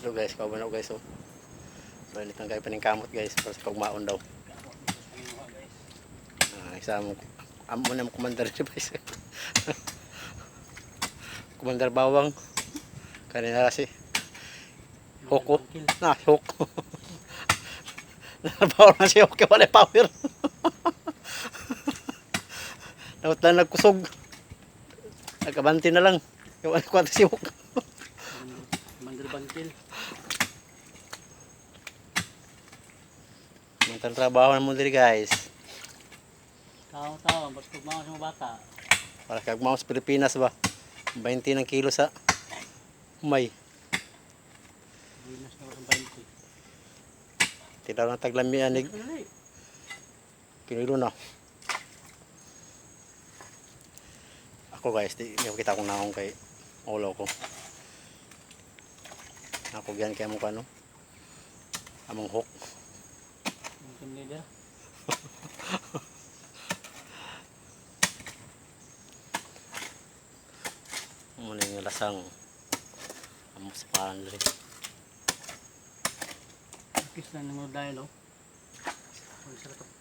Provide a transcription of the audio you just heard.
So guys, kauban guys oh. So init lang kayo paningkamot guys para sa pagmaon daw. Isa mo amo na mo commander guys. Commander bawang. Kanina kasi Hoko. Hoko. Narabaw na siya okay wala power. Dapat lang nagkusog. Nagkabanti na lang. Wala kwanta si Hoko. Commander Bantil. Mantang trabaho na mo diri guys. Tao, basta kugmawa sa mga bata. Para kagmaw sa Pilipinas ba. 20 ng kilo sa may. Binas na sa 20. Tila na taglamian nig. Kinilo na. Ako guys, di kita kong naong kay ulo ko. Ako yan kaya mukha no. Among hook. Team leader. Muna yung lasang amo sa parang rin. Kiss lang ng mga dahil oh. Sarap.